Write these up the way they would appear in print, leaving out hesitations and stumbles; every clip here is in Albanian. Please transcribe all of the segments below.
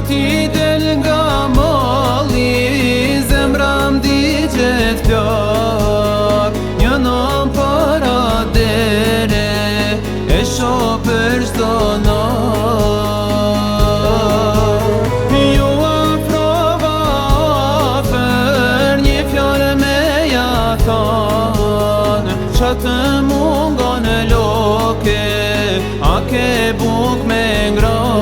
ti del nga malli, zemra m'digjet plak. Një nam para dere, e shoh për çdo natë. Ju afrova afer, një fjalë me ja than, qa të mungon loke, a ke buk me ngrat.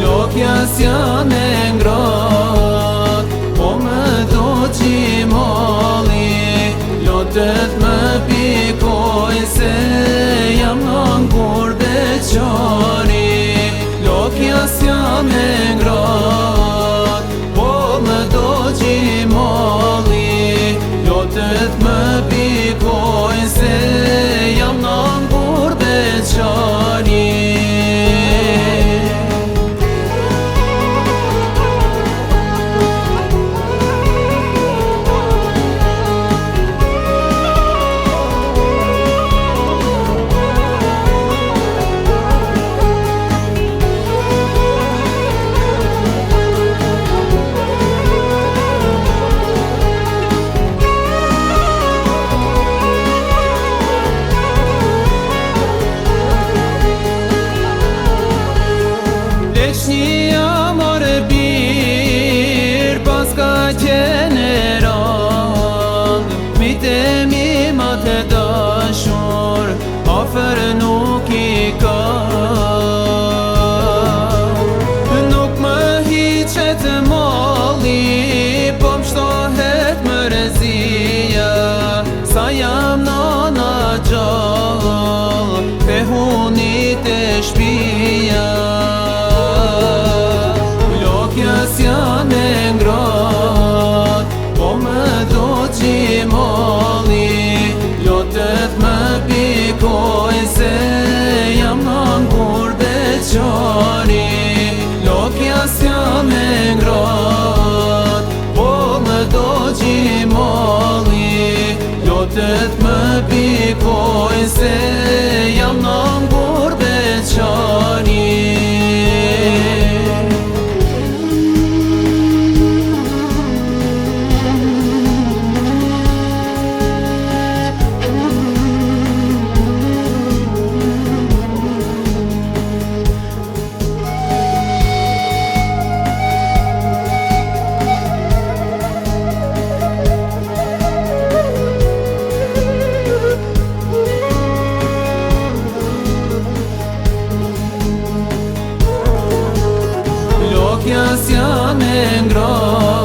Lokja s'jan e ngrat, po më do qimali, lotët më pikoj se jam angur beqari. Lokja s'jan e ngrat, po më do qimali, lotët më pikoj se jam angur beqari. Një amor bir, pas ka qene rand, mitemi ma të dashur, afer nuk i ka. Nuk më hiqet malli, po m'shtohet mërzia, sa jam nana gjall, te hunit e shpia. S'jan e ngrat, po më do qimali, lotët më pikoj se jam angur beqari. Lokja s'jan e ngrat, po më do qimali, lotët më pikoj se jam angur beqari. Lokja s'jan e ngrat,